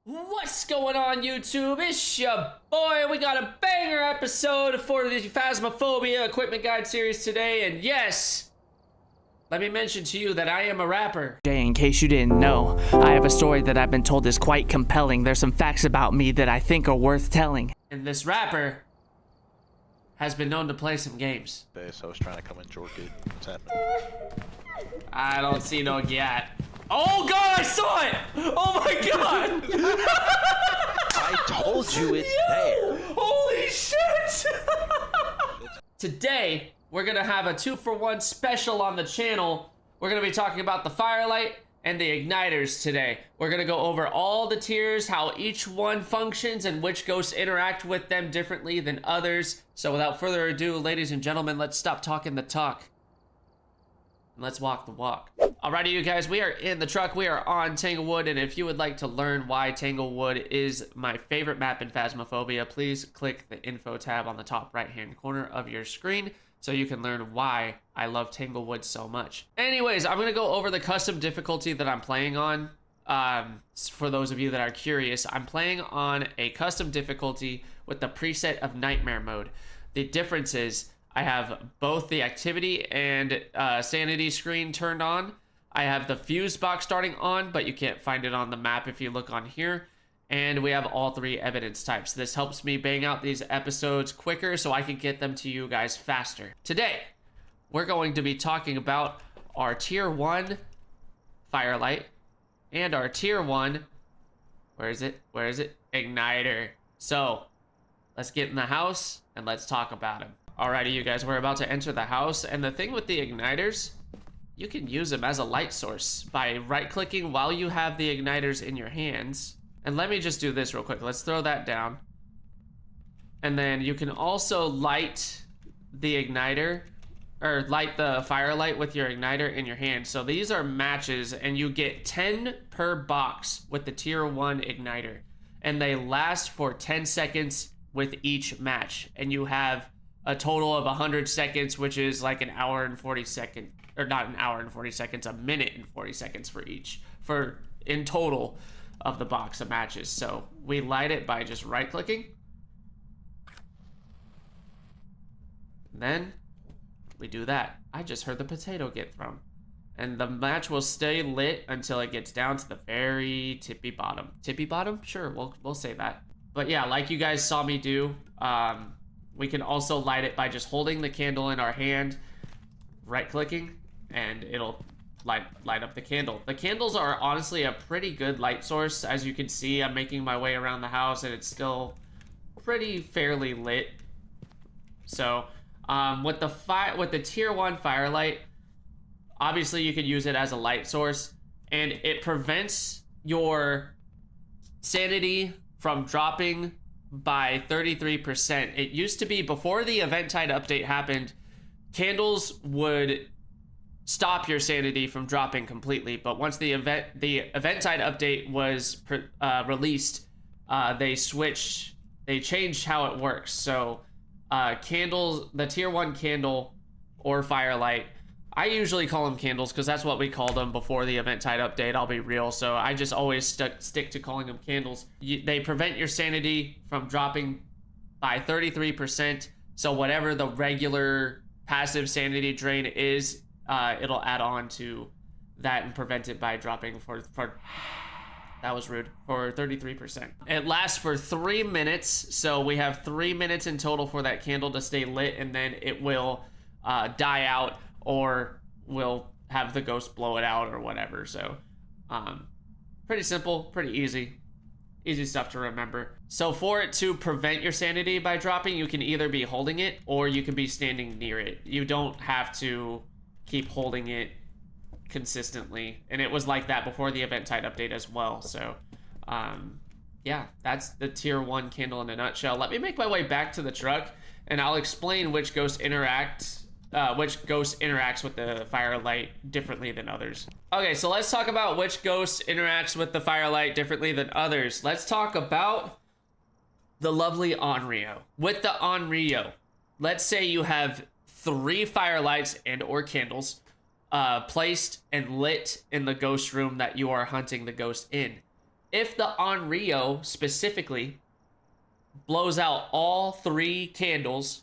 What's going on, YouTube? It's your boy. We got a banger episode for the Phasmophobia Equipment Guide series today, and yes, let me mention to you that I am a rapper. In case you didn't know, I have a story that I've been told is quite compelling. There's some facts about me that I think are worth telling. And this rapper has been known to play some games. So I was trying to come in, Jorky. What's happening? I don't see no gat. Oh god, I saw it! Oh my god! I told you it's there. Holy shit! Today, we're gonna have a 2-for-1 special on the channel. We're gonna be talking about the Firelight and the Igniters today. We're gonna go over all the tiers, how each one functions, and which ghosts interact with them differently than others. So without further ado, ladies and gentlemen, let's stop talking the talk. And let's walk the walk. Alrighty, you guys, we are in the truck. We are on Tanglewood, and if you would like to learn why Tanglewood is my favorite map in Phasmophobia, please click the info tab on the top right-hand corner of your screen so you can learn why I love Tanglewood so much. Anyways, I'm gonna go over the custom difficulty that I'm playing on. For those of you that are curious, I'm playing on a custom difficulty with the preset of Nightmare Mode. The difference is I have both the activity and sanity screen turned on. I have the fuse box starting on, but you can't find it on the map if you look on here. And we have all 3 evidence types. This helps me bang out these episodes quicker so I can get them to you guys faster. Today, we're going to be talking about our tier 1 Firelight and our tier 1, where is it? Igniter. So, let's get in the house and let's talk about him. Alrighty, you guys, we're about to enter the house, and the thing with the igniters, you can use them as a light source by right-clicking while you have the igniters in your hands. And let me just do this real quick. Let's throw that down. And then you can also light the igniter, or light the firelight with your igniter in your hand. So these are matches, and you get 10 per box with the tier 1 igniter. And they last for 10 seconds with each match. And you have a total of 100 seconds, which is like an hour and 40 seconds, or not an hour and 40 seconds, a minute and 40 seconds for each, for in total of the box of matches. So we light it by just right clicking. Then we do that. I just heard the potato get thrown. And the match will stay lit until it gets down to the very tippy bottom. Tippy bottom? Sure, we'll say that. But yeah, like you guys saw me do, we can also light it by just holding the candle in our hand, right-clicking, and it'll light up the candle. The candles are honestly a pretty good light source. As you can see, I'm making my way around the house, and it's still pretty fairly lit. So, with the tier 1 Firelight, obviously you could use it as a light source, and it prevents your sanity from dropping by 33%. It used to be, before the Eventide update happened, candles would stop your sanity from dropping completely, but once the Eventide update was released, they changed how it works. So candles, the tier 1 candle or Firelight, I usually call them candles because that's what we called them before the Eventide update, I'll be real. So I just always stick to calling them candles. They prevent your sanity from dropping by 33%. So whatever the regular passive sanity drain is, it'll add on to that and prevent it by dropping for that was rude, for 33%. It lasts for 3 minutes. So we have 3 minutes in total for that candle to stay lit, and then it will die out, or we'll have the ghost blow it out or whatever. So pretty simple, pretty easy stuff to remember. So for it to prevent your sanity by dropping, you can either be holding it or you can be standing near it. You don't have to keep holding it consistently, and it was like that before the Eventide update as well. So yeah, that's the tier 1 candle in a nutshell. Let me make my way back to the truck, and I'll explain which ghost interacts with the Firelight differently than others. Okay, so let's talk about which ghost interacts with the Firelight differently than others. Let's talk about the lovely Onryo. With the Onryo, let's say you have 3 Firelights and or candles placed and lit in the ghost room that you are hunting the ghost in. if the Onryo specifically blows out all 3 candles,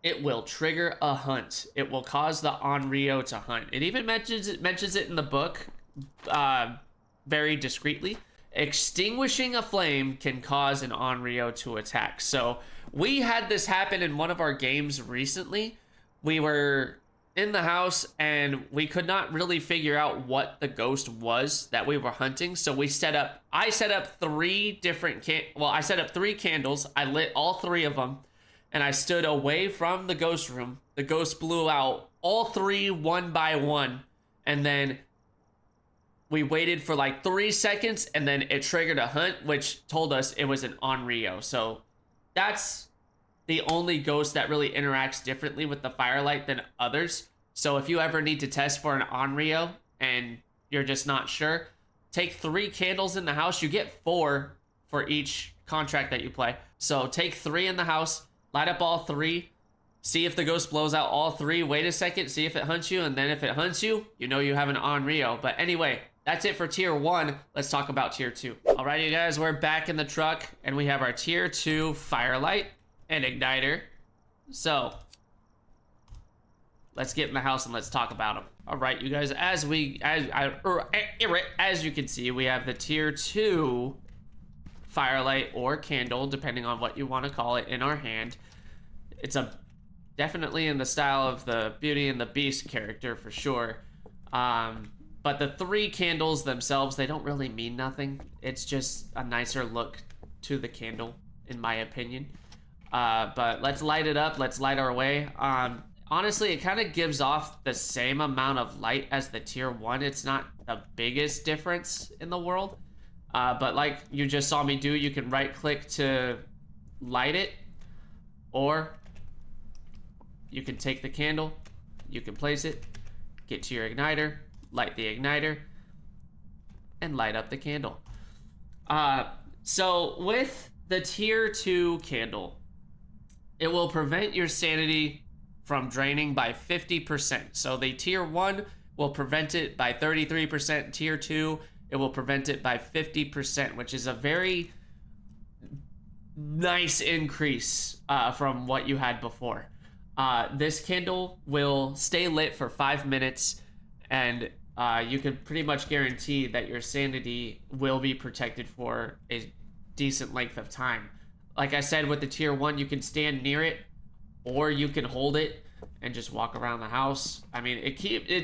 it will trigger a hunt. It will cause the Onryo to hunt. It even mentions it in the book very discreetly. Extinguishing a flame can cause an Onryo to attack. So we had this happen in one of our games recently. We were in the house and we could not really figure out what the ghost was that we were hunting. So I set up 3 different I set up 3 candles. I lit all 3 of them and I stood away from the ghost room. The ghost blew out all 3 one by one, and then we waited for like 3 seconds and then it triggered a hunt, which told us it was an Onryo. So that's the only ghost that really interacts differently with the Firelight than others. So if you ever need to test for an Onryo and you're just not sure, take 3 candles in the house. You get 4 for each contract that you play. So take 3 in the house, light up all 3, see if the ghost blows out all 3, wait a second, see if it hunts you, and then if it hunts you, you know you have an Onryo. But anyway, that's it for tier 1. Let's talk about tier 2. Alright, you guys, we're back in the truck and we have our tier 2 Firelight and Igniter. So let's get in the house and let's talk about them. All right, you guys, as you can see, we have the tier 2 Firelight or candle, depending on what you want to call it, in our hand. It's definitely in the style of the Beauty and the Beast character for sure. But the 3 candles themselves, they don't really mean nothing. It's just a nicer look to the candle, in my opinion. But let's light it up. Let's light our way. Honestly, it kind of gives off the same amount of light as the tier 1. It's not the biggest difference in the world. But like you just saw me do, you can right click to light it, or you can take the candle, you can place it, get to your igniter, light the igniter, and light up the candle. So with the tier 2 candle, it will prevent your sanity from draining by 50%. So the tier 1 will prevent it by 33%. Tier 2, it will prevent it by 50%, which is a very nice increase from what you had before. This candle will stay lit for 5 minutes, and you can pretty much guarantee that your sanity will be protected for a decent length of time. Like I said, with the tier 1, you can stand near it, or you can hold it and just walk around the house. I mean,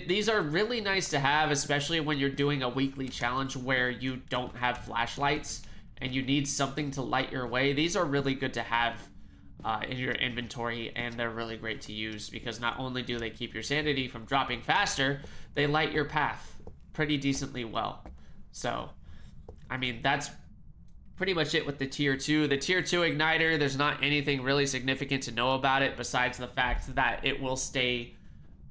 these are really nice to have, especially when you're doing a weekly challenge where you don't have flashlights and you need something to light your way. These are really good to have in your inventory, and they're really great to use because not only do they keep your sanity from dropping faster, they light your path pretty decently well. So, I mean, that's pretty much it with the tier 2. The tier 2 igniter, there's not anything really significant to know about it besides the fact that it will stay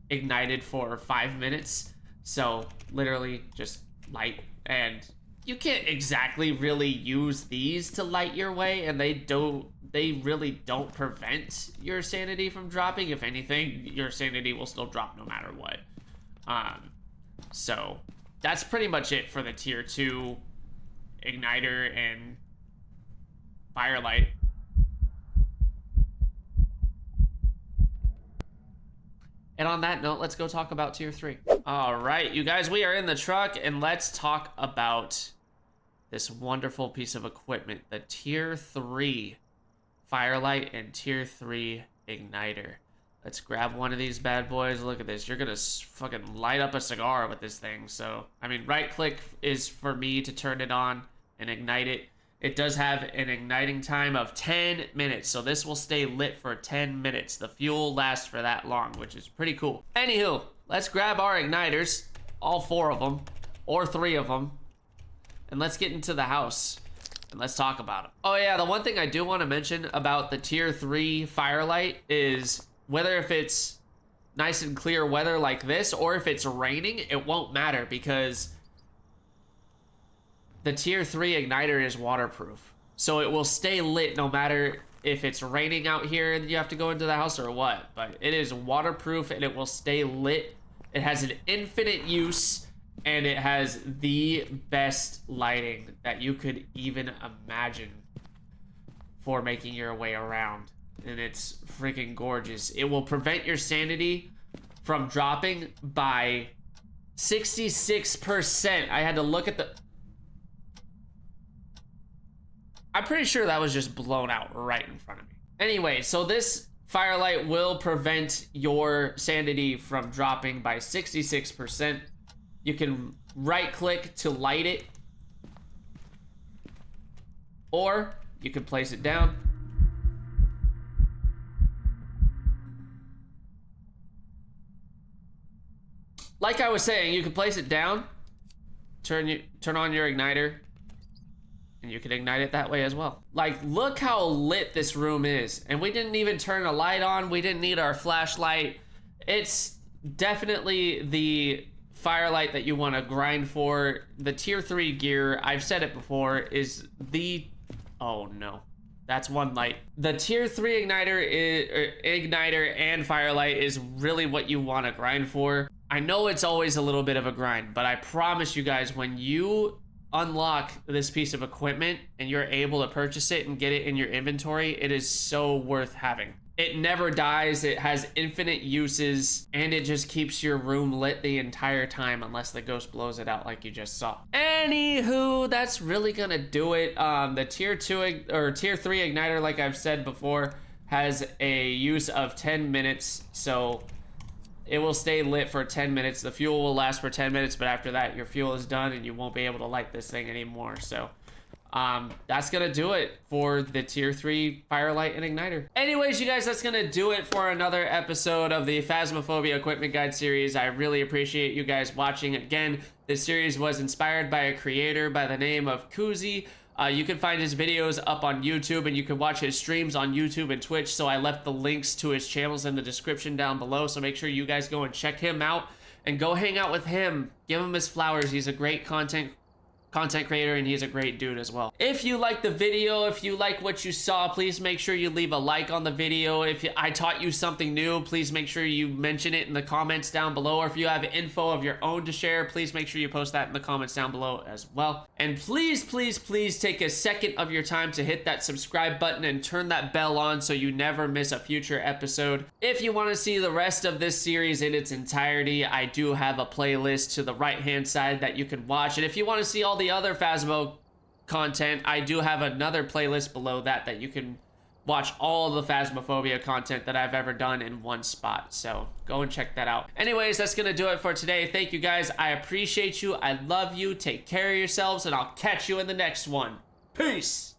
ignited for 5 minutes. So literally just light, and you can't exactly really use these to light your way, and they really don't prevent your sanity from dropping. If anything, your sanity will still drop no matter what. So that's pretty much it for the tier 2 igniter and Firelight. And on that note, let's go talk about tier 3. All right, you guys, we are in the truck, and let's talk about this wonderful piece of equipment, the tier 3 Firelight and tier 3 igniter. Let's grab one of these bad boys. Look at this. You're gonna fucking light up a cigar with this thing. So, I mean, right click is for me to turn it on and ignite it. It does have an igniting time of 10 minutes, so this will stay lit for 10 minutes. The fuel lasts for that long, which is pretty cool. Anywho, let's grab our igniters, all 4 of them, or 3 of them, and let's get into the house, and let's talk about them. Oh yeah, the one thing I do want to mention about the tier 3 Firelight is whether if it's nice and clear weather like this, or if it's raining, it won't matter because the tier 3 igniter is waterproof. So it will stay lit no matter if it's raining out here and you have to go into the house or what. But it is waterproof and it will stay lit. It has an infinite use, and it has the best lighting that you could even imagine for making your way around, and it's freaking gorgeous. It will prevent your sanity from dropping by 66%. I had to look at the... I'm pretty sure that was just blown out right in front of me. Anyway, so this Firelight will prevent your sanity from dropping by 66%. You can right click to light it, or you can place it down. Like I was saying, you can place it down, turn on your igniter, and you can ignite it that way as well. Like, look how lit this room is. And we didn't even turn a light on. We didn't need our flashlight. It's definitely the Firelight that you want to grind for. The tier 3 gear, I've said it before, is the... Oh no, that's one light. The tier 3 igniter and Firelight is really what you want to grind for. I know it's always a little bit of a grind, but I promise you guys, when you unlock this piece of equipment and you're able to purchase it and get it in your inventory, it is so worth having. It never dies, it has infinite uses, and it just keeps your room lit the entire time unless the ghost blows it out like you just saw. Anywho, that's really gonna do it. The tier 2 or tier 3 igniter, like I've said before, has a use of 10 minutes, so it will stay lit for 10 minutes. The fuel will last for 10 minutes, but after that, your fuel is done and you won't be able to light this thing anymore. So that's gonna do it for the tier 3 Firelight and igniter. Anyways, you guys, that's gonna do it for another episode of the Phasmophobia Equipment Guide series. I really appreciate you guys watching. Again, this series was inspired by a creator by the name of Coozie. You can find his videos up on YouTube, and you can watch his streams on YouTube and Twitch, so I left the links to his channels in the description down below, so make sure you guys go and check him out and go hang out with him. Give him his flowers. He's a great content creator, and he's a great dude as well. If you like the video, if you like what you saw, please make sure you leave a like on the video. If I taught you something new, please make sure you mention it in the comments down below. Or if you have info of your own to share, please make sure you post that in the comments down below as well. And please, please, please take a second of your time to hit that subscribe button and turn that bell on so you never miss a future episode. If you want to see the rest of this series in its entirety, I do have a playlist to the right hand side that you can watch. And if you want to see all the other Phasmo content, I do have another playlist below that you can watch all the Phasmophobia content that I've ever done in one spot. So go and check that out. Anyways, that's gonna do it for today. Thank you guys. I appreciate you. I love you. Take care of yourselves, and I'll catch you in the next one. Peace.